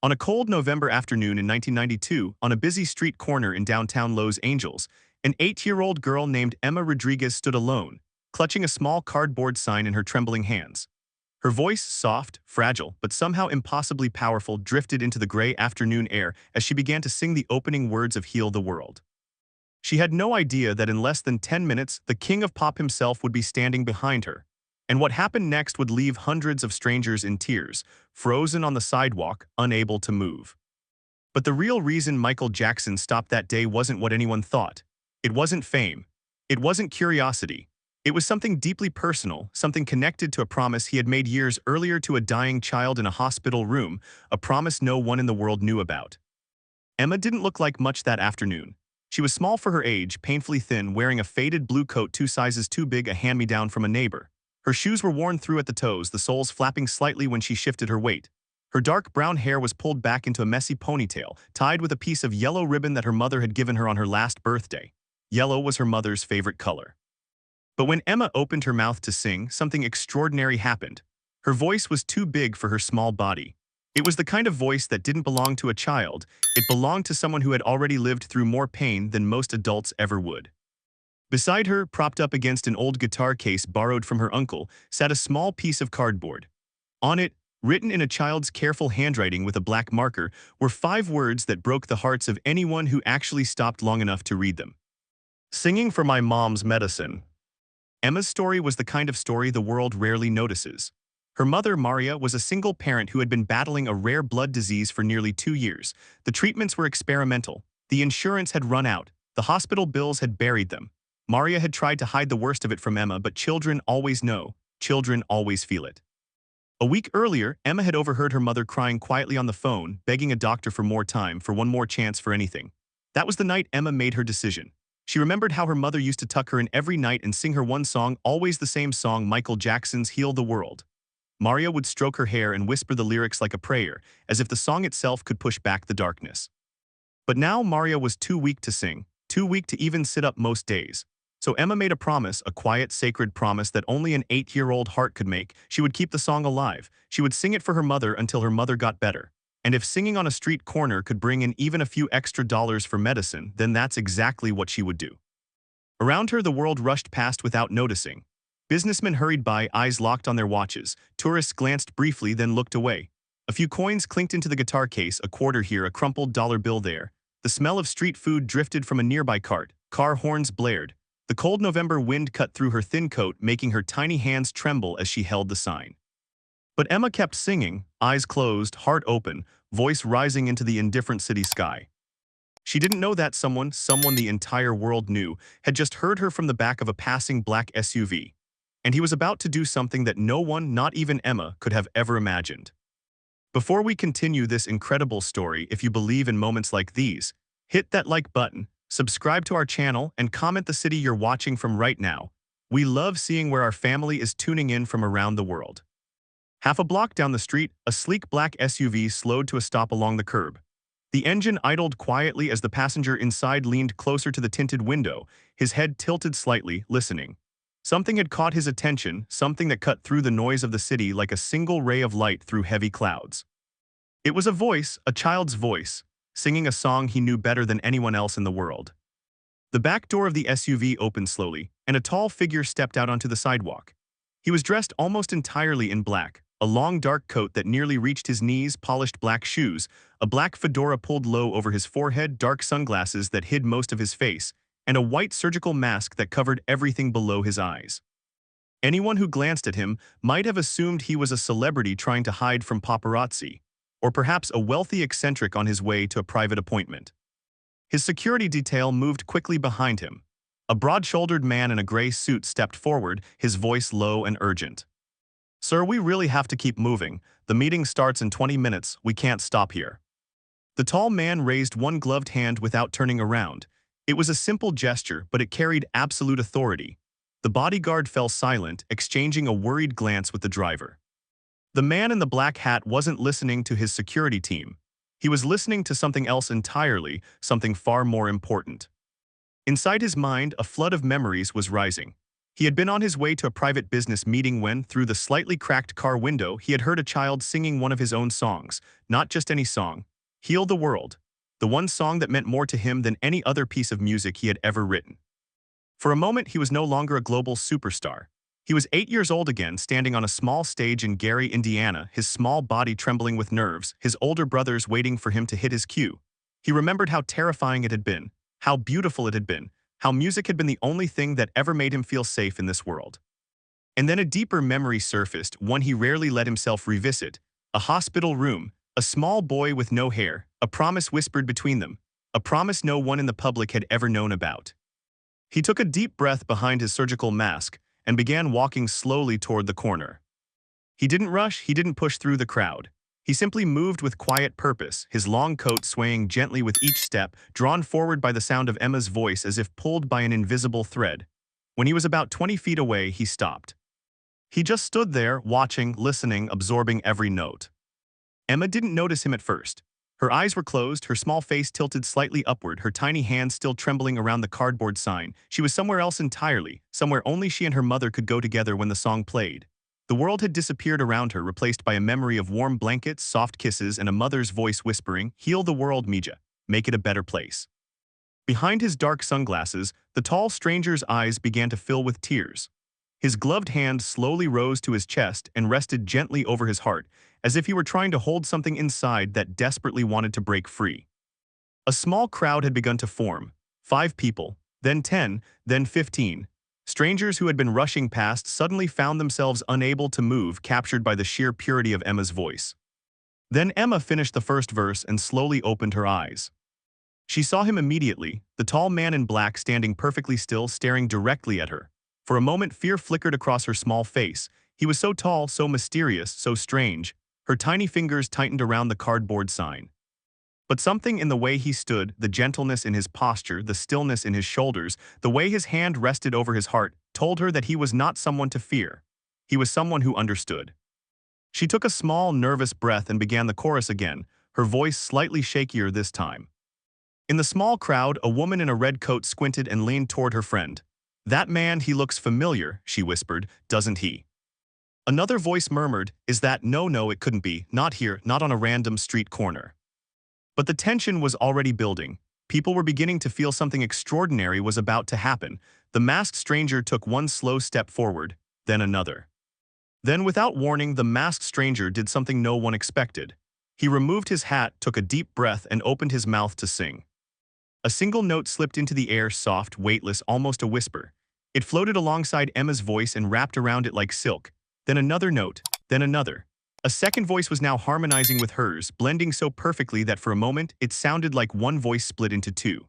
On a cold November afternoon in 1992, on a busy street corner in downtown Los Angeles, an 8-year-old girl named Emma Rodriguez stood alone, clutching a small cardboard sign in her trembling hands. Her voice, soft, fragile, but somehow impossibly powerful, drifted into the gray afternoon air as she began to sing the opening words of Heal the World. She had no idea that in less than 10 minutes, the king of pop himself would be standing behind her. And what happened next would leave hundreds of strangers in tears, frozen on the sidewalk, unable to move. But the real reason Michael Jackson stopped that day wasn't what anyone thought. It wasn't fame. It wasn't curiosity. It was something deeply personal, something connected to a promise he had made years earlier to a dying child in a hospital room, a promise no one in the world knew about. Emma didn't look like much that afternoon. She was small for her age, painfully thin, wearing a faded blue coat 2 sizes too big, a hand-me-down from a neighbor. Her shoes were worn through at the toes, the soles flapping slightly when she shifted her weight. Her dark brown hair was pulled back into a messy ponytail, tied with a piece of yellow ribbon that her mother had given her on her last birthday. Yellow was her mother's favorite color. But when Emma opened her mouth to sing, something extraordinary happened. Her voice was too big for her small body. It was the kind of voice that didn't belong to a child. It belonged to someone who had already lived through more pain than most adults ever would. Beside her, propped up against an old guitar case borrowed from her uncle, sat a small piece of cardboard. On it, written in a child's careful handwriting with a black marker, were 5 words that broke the hearts of anyone who actually stopped long enough to read them. Singing for my mom's medicine. Emma's story was the kind of story the world rarely notices. Her mother, Maria, was a single parent who had been battling a rare blood disease for nearly 2 years. The treatments were experimental. The insurance had run out. The hospital bills had buried them. Maria had tried to hide the worst of it from Emma, but children always know. Children always feel it. A week earlier, Emma had overheard her mother crying quietly on the phone, begging a doctor for more time, for one more chance for anything. That was the night Emma made her decision. She remembered how her mother used to tuck her in every night and sing her one song, always the same song, Michael Jackson's Heal the World. Maria would stroke her hair and whisper the lyrics like a prayer, as if the song itself could push back the darkness. But now Maria was too weak to sing, too weak to even sit up most days. So Emma made a promise, a quiet, sacred promise that only an 8-year-old heart could make. She would keep the song alive. She would sing it for her mother until her mother got better. And if singing on a street corner could bring in even a few extra dollars for medicine, then that's exactly what she would do. Around her, the world rushed past without noticing. Businessmen hurried by, eyes locked on their watches. Tourists glanced briefly, then looked away. A few coins clinked into the guitar case, a quarter here, a crumpled dollar bill there. The smell of street food drifted from a nearby cart. Car horns blared. The cold November wind cut through her thin coat, making her tiny hands tremble as she held the sign. But Emma kept singing, eyes closed, heart open, voice rising into the indifferent city sky. She didn't know that someone the entire world knew, had just heard her from the back of a passing black SUV. And he was about to do something that no one, not even Emma, could have ever imagined. Before we continue this incredible story, if you believe in moments like these, hit that like button, subscribe to our channel, and comment the city you're watching from right now. We love seeing where our family is tuning in from around the world. Half a block down the street, a sleek black SUV slowed to a stop along the curb. The engine idled quietly as the passenger inside leaned closer to the tinted window, his head tilted slightly, listening. Something had caught his attention, something that cut through the noise of the city like a single ray of light through heavy clouds. It was a voice, a child's voice, singing a song he knew better than anyone else in the world. The back door of the SUV opened slowly, and a tall figure stepped out onto the sidewalk. He was dressed almost entirely in black, a long dark coat that nearly reached his knees, polished black shoes, a black fedora pulled low over his forehead, dark sunglasses that hid most of his face, and a white surgical mask that covered everything below his eyes. Anyone who glanced at him might have assumed he was a celebrity trying to hide from paparazzi, or perhaps a wealthy eccentric on his way to a private appointment. His security detail moved quickly behind him. A broad-shouldered man in a gray suit stepped forward, his voice low and urgent. "Sir, we really have to keep moving. The meeting starts in 20 minutes. We can't stop here." The tall man raised one gloved hand without turning around. It was a simple gesture, but it carried absolute authority. The bodyguard fell silent, exchanging a worried glance with the driver. The man in the black hat wasn't listening to his security team. He was listening to something else entirely, something far more important. Inside his mind, a flood of memories was rising. He had been on his way to a private business meeting when, through the slightly cracked car window, he had heard a child singing one of his own songs, not just any song, Heal the World, the one song that meant more to him than any other piece of music he had ever written. For a moment, he was no longer a global superstar. He was 8 years old again, standing on a small stage in Gary, Indiana, his small body trembling with nerves, his older brothers waiting for him to hit his cue. He remembered how terrifying it had been, how beautiful it had been, how music had been the only thing that ever made him feel safe in this world. And then a deeper memory surfaced, one he rarely let himself revisit. A hospital room, a small boy with no hair, a promise whispered between them, a promise no one in the public had ever known about. He took a deep breath behind his surgical mask and began walking slowly toward the corner. He didn't rush, he didn't push through the crowd. He simply moved with quiet purpose, his long coat swaying gently with each step, drawn forward by the sound of Emma's voice as if pulled by an invisible thread. When he was about 20 feet away, he stopped. He just stood there, watching, listening, absorbing every note. Emma didn't notice him at first. Her eyes were closed, her small face tilted slightly upward, her tiny hands still trembling around the cardboard sign. She was somewhere else entirely, somewhere only she and her mother could go together when the song played. The world had disappeared around her, replaced by a memory of warm blankets, soft kisses, and a mother's voice whispering, "Heal the world, Mija. Make it a better place." Behind his dark sunglasses, the tall stranger's eyes began to fill with tears. His gloved hand slowly rose to his chest and rested gently over his heart, as if he were trying to hold something inside that desperately wanted to break free. A small crowd had begun to form. 5 people, then 10, then 15. Strangers who had been rushing past suddenly found themselves unable to move, captured by the sheer purity of Emma's voice. Then Emma finished the first verse and slowly opened her eyes. She saw him immediately, the tall man in black standing perfectly still, staring directly at her. For a moment, fear flickered across her small face. He was so tall, so mysterious, so strange. Her tiny fingers tightened around the cardboard sign. But something in the way he stood, the gentleness in his posture, the stillness in his shoulders, the way his hand rested over his heart, told her that he was not someone to fear. He was someone who understood. She took a small, nervous breath and began the chorus again, her voice slightly shakier this time. In the small crowd, a woman in a red coat squinted and leaned toward her friend. "That man, he looks familiar," she whispered, "doesn't he?" Another voice murmured, "Is that? No, it couldn't be. Not here, not on a random street corner." But the tension was already building. People were beginning to feel something extraordinary was about to happen. The masked stranger took one slow step forward, then another. Then, without warning, the masked stranger did something no one expected. He removed his hat, took a deep breath, and opened his mouth to sing. A single note slipped into the air, soft, weightless, almost a whisper. It floated alongside Emma's voice and wrapped around it like silk. Then another note, then another. A second voice was now harmonizing with hers, blending so perfectly that for a moment it sounded like one voice split into two.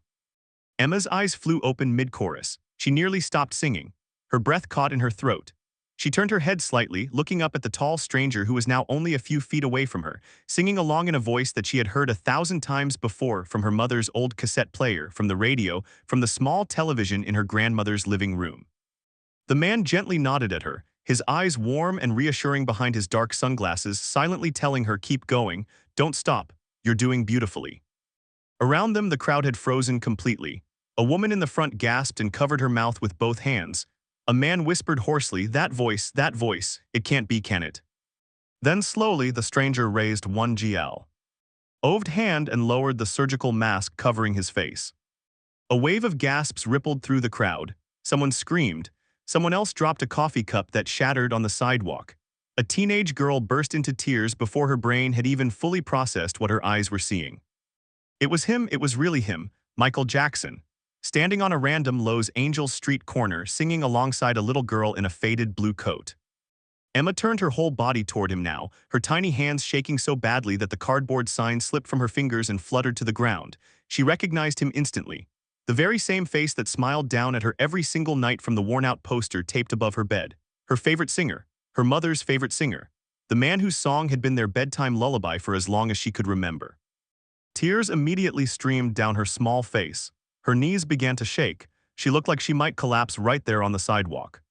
Emma's eyes flew open mid-chorus. She nearly stopped singing. Her breath caught in her throat. She turned her head slightly, looking up at the tall stranger who was now only a few feet away from her, singing along in a voice that she had heard 1,000 times before from her mother's old cassette player, from the radio, from the small television in her grandmother's living room. The man gently nodded at her, his eyes warm and reassuring behind his dark sunglasses, silently telling her, "Keep going, don't stop, you're doing beautifully." Around them, the crowd had frozen completely. A woman in the front gasped and covered her mouth with both hands. A man whispered hoarsely, that voice, it can't be, can it?" Then slowly, the stranger raised one gloved hand and lowered the surgical mask covering his face. A wave of gasps rippled through the crowd. Someone screamed. Someone else dropped a coffee cup that shattered on the sidewalk. A teenage girl burst into tears before her brain had even fully processed what her eyes were seeing. It was him, it was really him, Michael Jackson, standing on a random Los Angeles street corner, singing alongside a little girl in a faded blue coat. Emma turned her whole body toward him now, her tiny hands shaking so badly that the cardboard sign slipped from her fingers and fluttered to the ground. She recognized him instantly. The very same face that smiled down at her every single night from the worn-out poster taped above her bed. Her favorite singer, her mother's favorite singer. The man whose song had been their bedtime lullaby for as long as she could remember. Tears immediately streamed down her small face. Her knees began to shake. She looked like she might collapse right there on the sidewalk.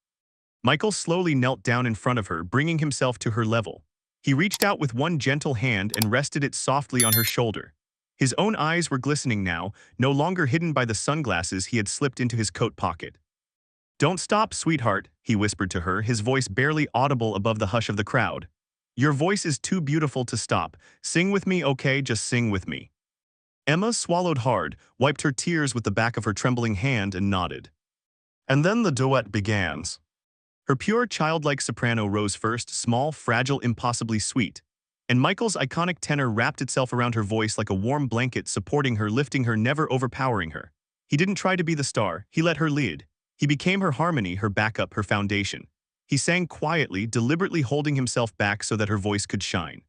Michael slowly knelt down in front of her, bringing himself to her level. He reached out with one gentle hand and rested it softly on her shoulder. His own eyes were glistening now, no longer hidden by the sunglasses he had slipped into his coat pocket. "Don't stop, sweetheart," he whispered to her, his voice barely audible above the hush of the crowd. "Your voice is too beautiful to stop. Sing with me, okay? Just sing with me." Emma swallowed hard, wiped her tears with the back of her trembling hand, and nodded. And then the duet begins. Her pure, childlike soprano rose first, small, fragile, impossibly sweet. And Michael's iconic tenor wrapped itself around her voice like a warm blanket, supporting her, lifting her, never overpowering her. He didn't try to be the star, he let her lead. He became her harmony, her backup, her foundation. He sang quietly, deliberately holding himself back so that her voice could shine.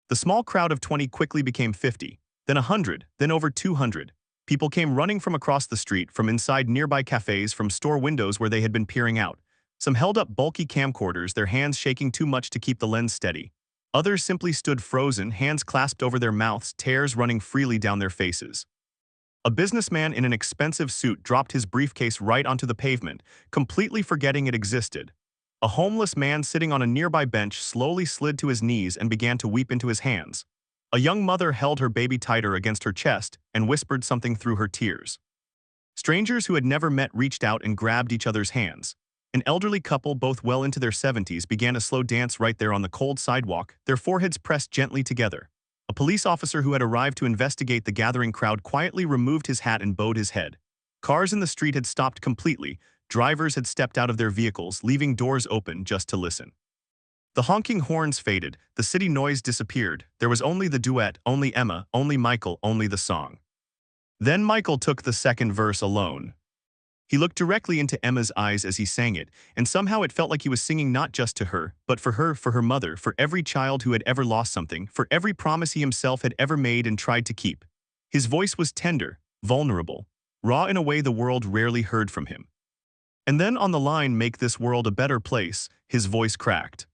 The small crowd of 20 quickly became 50, then 100, then over 200. People came running from across the street, from inside nearby cafes, from store windows where they had been peering out. Some held up bulky camcorders, their hands shaking too much to keep the lens steady. Others simply stood frozen, hands clasped over their mouths, tears running freely down their faces. A businessman in an expensive suit dropped his briefcase right onto the pavement, completely forgetting it existed. A homeless man sitting on a nearby bench slowly slid to his knees and began to weep into his hands. A young mother held her baby tighter against her chest and whispered something through her tears. Strangers who had never met reached out and grabbed each other's hands. An elderly couple, both well into their 70s, began a slow dance right there on the cold sidewalk, their foreheads pressed gently together. A police officer who had arrived to investigate the gathering crowd quietly removed his hat and bowed his head. Cars in the street had stopped completely. Drivers had stepped out of their vehicles, leaving doors open just to listen. The honking horns faded, the city noise disappeared. There was only the duet, only Emma, only Michael, only the song. Then Michael took the second verse alone. He looked directly into Emma's eyes as he sang it, and somehow it felt like he was singing not just to her, but for her mother, for every child who had ever lost something, for every promise he himself had ever made and tried to keep. His voice was tender, vulnerable, raw in a way the world rarely heard from him. And then on the line, "Make this world a better place," his voice cracked.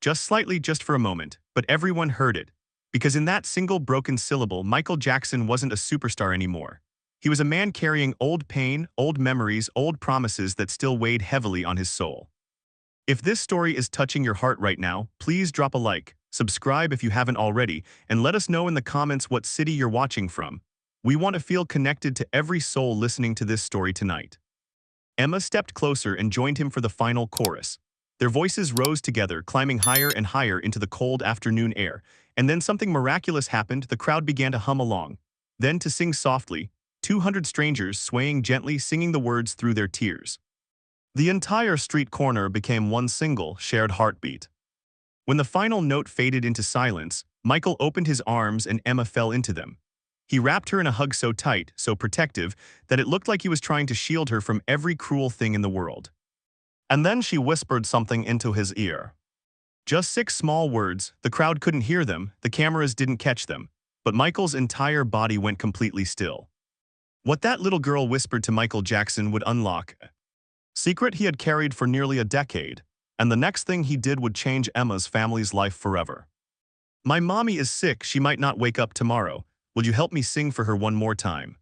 Just slightly, just for a moment, but everyone heard it. Because in that single broken syllable, Michael Jackson wasn't a superstar anymore. He was a man carrying old pain, old memories, old promises that still weighed heavily on his soul. If this story is touching your heart right now, please drop a like, subscribe if you haven't already, and let us know in the comments what city you're watching from. We want to feel connected to every soul listening to this story tonight. Emma stepped closer and joined him for the final chorus. Their voices rose together, climbing higher and higher into the cold afternoon air, and then something miraculous happened. The crowd began to hum along, then to sing softly, 200 strangers swaying gently, singing the words through their tears. The entire street corner became one single, shared heartbeat. When the final note faded into silence, Michael opened his arms and Emma fell into them. He wrapped her in a hug so tight, so protective, that it looked like he was trying to shield her from every cruel thing in the world. And then she whispered something into his ear. Just 6 small words, the crowd couldn't hear them, the cameras didn't catch them, but Michael's entire body went completely still. What that little girl whispered to Michael Jackson would unlock a secret he had carried for nearly a decade, and the next thing he did would change Emma's family's life forever. "My mommy is sick, she might not wake up tomorrow. Will you help me sing for her one more time?"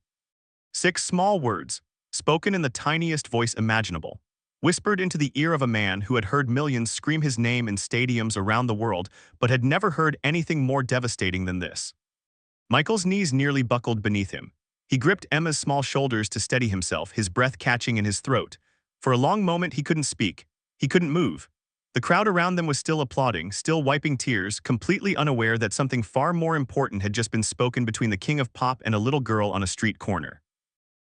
6 small words, spoken in the tiniest voice imaginable, whispered into the ear of a man who had heard millions scream his name in stadiums around the world, but had never heard anything more devastating than this. Michael's knees nearly buckled beneath him. He gripped Emma's small shoulders to steady himself, his breath catching in his throat. For a long moment he couldn't speak. He couldn't move. The crowd around them was still applauding, still wiping tears, completely unaware that something far more important had just been spoken between the king of pop and a little girl on a street corner.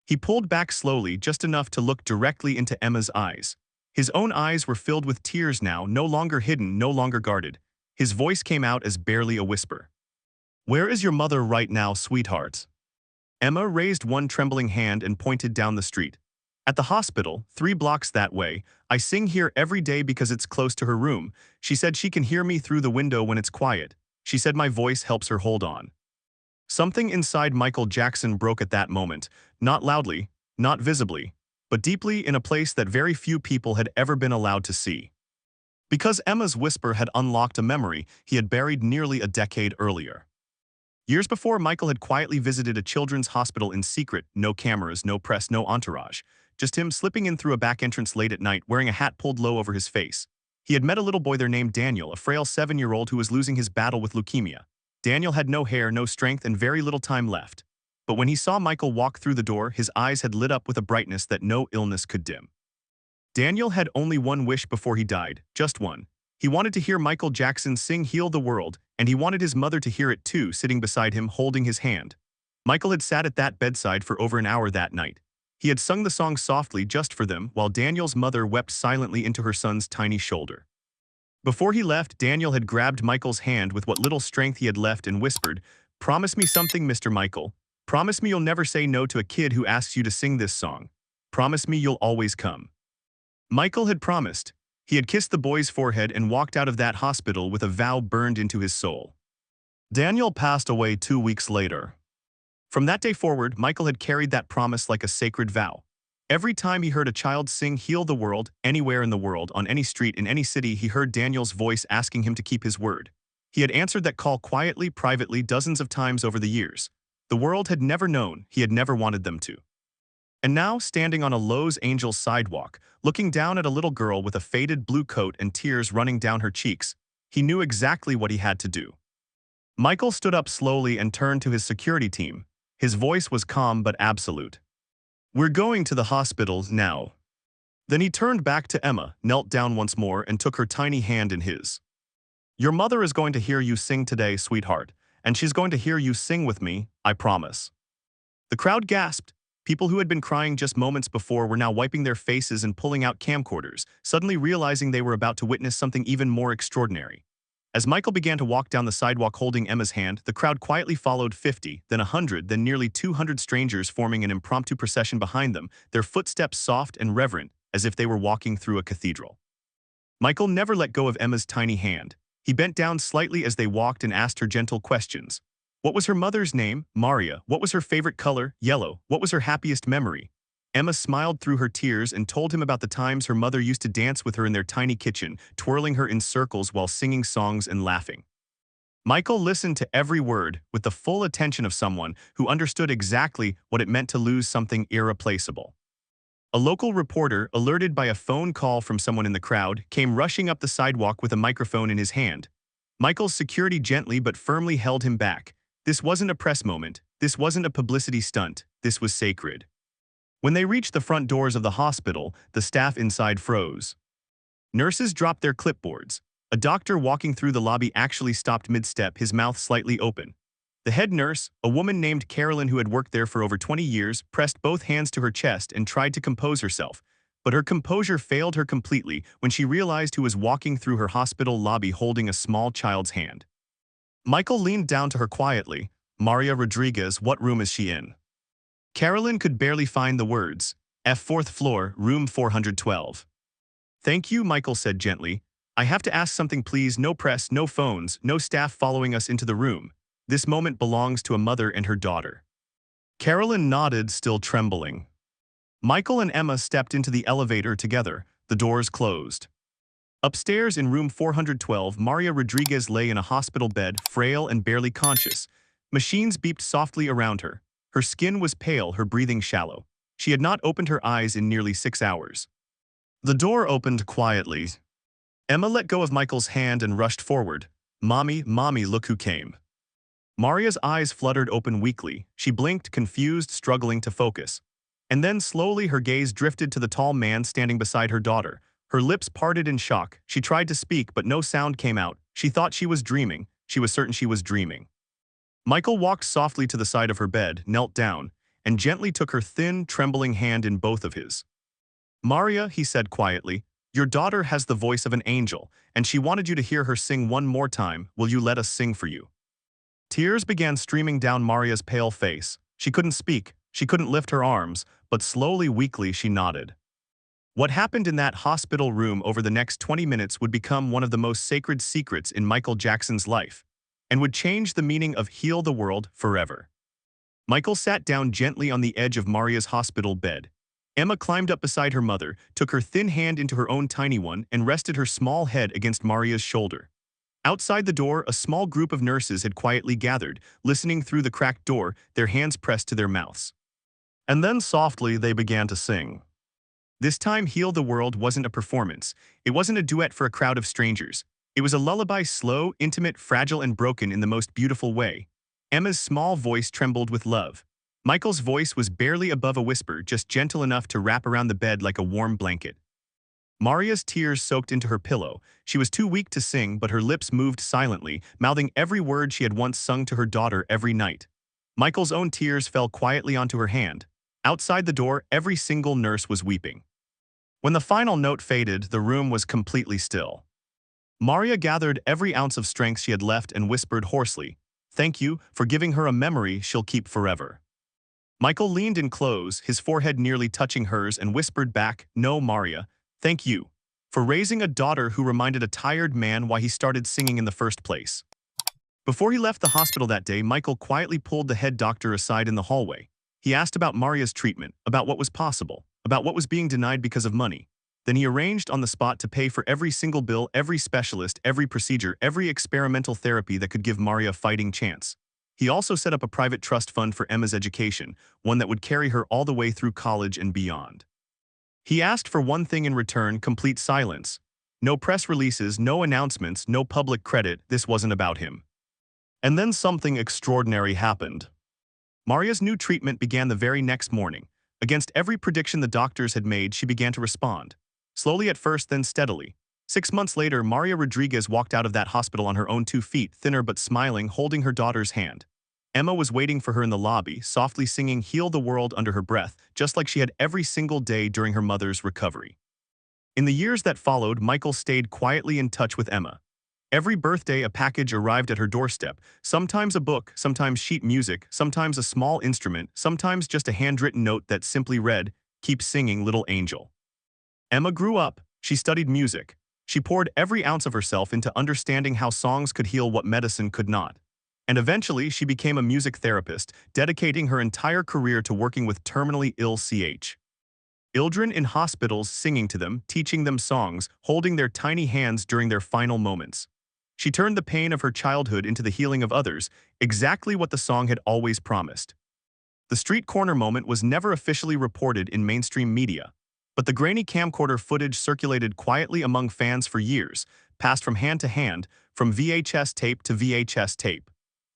He pulled back slowly, just enough to look directly into Emma's eyes. His own eyes were filled with tears now, no longer hidden, no longer guarded. His voice came out as barely a whisper. "Where is your mother right now, sweetheart?" Emma raised one trembling hand and pointed down the street. "At the hospital, 3 blocks that way. I sing here every day because it's close to her room. She said she can hear me through the window when it's quiet. She said my voice helps her hold on." Something inside Michael Jackson broke at that moment, not loudly, not visibly, but deeply, in a place that very few people had ever been allowed to see. Because Emma's whisper had unlocked a memory he had buried nearly a decade earlier. Years before, Michael had quietly visited a children's hospital in secret, no cameras, no press, no entourage. Just him slipping in through a back entrance late at night, wearing a hat pulled low over his face. He had met a little boy there named Daniel, a frail 7-year-old who was losing his battle with leukemia. Daniel had no hair, no strength, and very little time left. But when he saw Michael walk through the door, his eyes had lit up with a brightness that no illness could dim. Daniel had only one wish before he died, just one. He wanted to hear Michael Jackson sing Heal the World, and he wanted his mother to hear it too, sitting beside him holding his hand. Michael had sat at that bedside for over an hour that night. He had sung the song softly just for them, while Daniel's mother wept silently into her son's tiny shoulder. Before he left, Daniel had grabbed Michael's hand with what little strength he had left and whispered, "Promise me something, Mr. Michael. Promise me you'll never say no to a kid who asks you to sing this song. Promise me you'll always come." Michael had promised. He had kissed the boy's forehead and walked out of that hospital with a vow burned into his soul. Daniel passed away 2 weeks later. From that day forward, Michael had carried that promise like a sacred vow. Every time he heard a child sing Heal the World, anywhere in the world, on any street in any city, he heard Daniel's voice asking him to keep his word. He had answered that call quietly, privately, dozens of times over the years. The world had never known, he had never wanted them to. And now, standing on a Los Angeles sidewalk, looking down at a little girl with a faded blue coat and tears running down her cheeks, he knew exactly what he had to do. Michael stood up slowly and turned to his security team. His voice was calm but absolute. "We're going to the hospital now." Then he turned back to Emma, knelt down once more, and took her tiny hand in his. "Your mother is going to hear you sing today, sweetheart, and she's going to hear you sing with me, I promise." The crowd gasped. People who had been crying just moments before were now wiping their faces and pulling out camcorders, suddenly realizing they were about to witness something even more extraordinary. As Michael began to walk down the sidewalk holding Emma's hand, the crowd quietly followed 50, then 100, then nearly 200 strangers forming an impromptu procession behind them, their footsteps soft and reverent, as if they were walking through a cathedral. Michael never let go of Emma's tiny hand. He bent down slightly as they walked and asked her gentle questions. What was her mother's name? Maria. What was her favorite color? Yellow. What was her happiest memory? Emma smiled through her tears and told him about the times her mother used to dance with her in their tiny kitchen, twirling her in circles while singing songs and laughing. Michael listened to every word with the full attention of someone who understood exactly what it meant to lose something irreplaceable. A local reporter, alerted by a phone call from someone in the crowd, came rushing up the sidewalk with a microphone in his hand. Michael's security gently but firmly held him back. This wasn't a press moment. This wasn't a publicity stunt. This was sacred. When they reached the front doors of the hospital, the staff inside froze. Nurses dropped their clipboards. A doctor walking through the lobby actually stopped mid-step, his mouth slightly open. The head nurse, a woman named Carolyn who had worked there for over 20 years, pressed both hands to her chest and tried to compose herself. But her composure failed her completely when she realized who was walking through her hospital lobby holding a small child's hand. Michael leaned down to her quietly. "Maria Rodriguez, what room is she in?" Carolyn could barely find the words. "F4th floor, room 412. "Thank you," Michael said gently. "I have to ask something, please. No press, no phones, no staff following us into the room. This moment belongs to a mother and her daughter." Carolyn nodded, still trembling. Michael and Emma stepped into the elevator together. The doors closed. Upstairs in room 412, Maria Rodriguez lay in a hospital bed, frail and barely conscious. Machines beeped softly around her. Her skin was pale, her breathing shallow. She had not opened her eyes in nearly 6 hours. The door opened quietly. Emma let go of Michael's hand and rushed forward. "Mommy, Mommy, look who came." Maria's eyes fluttered open weakly. She blinked, confused, struggling to focus. And then slowly her gaze drifted to the tall man standing beside her daughter. Her lips parted in shock. She tried to speak, but no sound came out. She thought she was dreaming. She was certain she was dreaming. Michael walked softly to the side of her bed, knelt down, and gently took her thin, trembling hand in both of his. "Maria," he said quietly, "your daughter has the voice of an angel, and she wanted you to hear her sing one more time. Will you let us sing for you?" Tears began streaming down Maria's pale face. She couldn't speak. She couldn't lift her arms, but slowly, weakly, she nodded. What happened in that hospital room over the next 20 minutes would become one of the most sacred secrets in Michael Jackson's life, and would change the meaning of Heal the World forever. Michael sat down gently on the edge of Maria's hospital bed. Emma climbed up beside her mother, took her thin hand into her own tiny one, and rested her small head against Maria's shoulder. Outside the door, a small group of nurses had quietly gathered, listening through the cracked door, their hands pressed to their mouths. And then softly they began to sing. This time, Heal the World wasn't a performance. It wasn't a duet for a crowd of strangers. It was a lullaby, slow, intimate, fragile, and broken in the most beautiful way. Emma's small voice trembled with love. Michael's voice was barely above a whisper, just gentle enough to wrap around the bed like a warm blanket. Maria's tears soaked into her pillow. She was too weak to sing, but her lips moved silently, mouthing every word she had once sung to her daughter every night. Michael's own tears fell quietly onto her hand. Outside the door, every single nurse was weeping. When the final note faded, the room was completely still. Maria gathered every ounce of strength she had left and whispered hoarsely, "Thank you for giving her a memory she'll keep forever." Michael leaned in close, his forehead nearly touching hers, and whispered back, "No, Maria, thank you for raising a daughter who reminded a tired man why he started singing in the first place." Before he left the hospital that day, Michael quietly pulled the head doctor aside in the hallway. He asked about Maria's treatment, about what was possible, about what was being denied because of money. Then he arranged on the spot to pay for every single bill, every specialist, every procedure, every experimental therapy that could give Maria a fighting chance. He also set up a private trust fund for Emma's education, one that would carry her all the way through college and beyond. He asked for one thing in return: complete silence. No press releases, no announcements, no public credit. This wasn't about him. And then something extraordinary happened. Maria's new treatment began the very next morning. Against every prediction the doctors had made, she began to respond. Slowly at first, then steadily. 6 months later, Maria Rodriguez walked out of that hospital on her own 2 feet, thinner but smiling, holding her daughter's hand. Emma was waiting for her in the lobby, softly singing "Heal the World" under her breath, just like she had every single day during her mother's recovery. In the years that followed, Michael stayed quietly in touch with Emma. Every birthday, a package arrived at her doorstep, sometimes a book, sometimes sheet music, sometimes a small instrument, sometimes just a handwritten note that simply read, "Keep singing, little angel." Emma grew up. She studied music. She poured every ounce of herself into understanding how songs could heal what medicine could not. And eventually, she became a music therapist, dedicating her entire career to working with terminally ill children in hospitals, singing to them, teaching them songs, holding their tiny hands during their final moments. She turned the pain of her childhood into the healing of others, exactly what the song had always promised. The street corner moment was never officially reported in mainstream media, but the grainy camcorder footage circulated quietly among fans for years, passed from hand to hand, from VHS tape to VHS tape.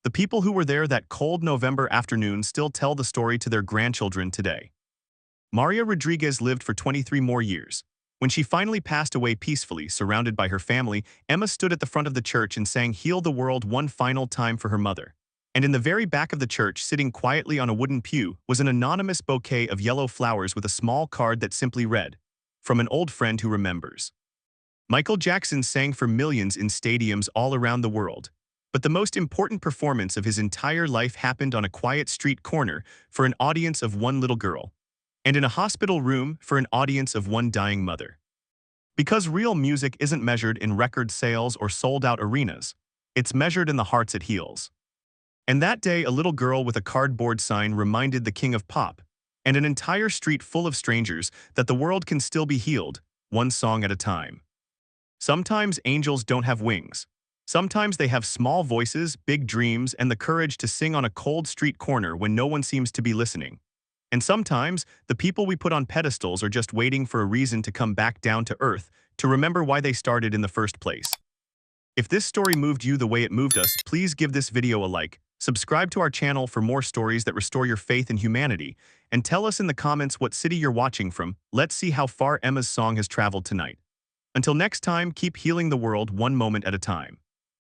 The people who were there that cold November afternoon still tell the story to their grandchildren today. Maria Rodriguez lived for 23 more years. When she finally passed away peacefully, surrounded by her family, Emma stood at the front of the church and sang "Heal the World" one final time for her mother. And in the very back of the church, sitting quietly on a wooden pew, was an anonymous bouquet of yellow flowers with a small card that simply read, "From an old friend who remembers." Michael Jackson sang for millions in stadiums all around the world. But the most important performance of his entire life happened on a quiet street corner for an audience of one little girl, and in a hospital room for an audience of one dying mother. Because real music isn't measured in record sales or sold-out arenas, it's measured in the hearts it heals. And that day, a little girl with a cardboard sign reminded the king of pop, and an entire street full of strangers, that the world can still be healed, one song at a time. Sometimes angels don't have wings. Sometimes they have small voices, big dreams, and the courage to sing on a cold street corner when no one seems to be listening. And sometimes, the people we put on pedestals are just waiting for a reason to come back down to earth, to remember why they started in the first place. If this story moved you the way it moved us, please give this video a like, subscribe to our channel for more stories that restore your faith in humanity, and tell us in the comments what city you're watching from. Let's see how far Emma's song has traveled tonight. Until next time, keep healing the world one moment at a time.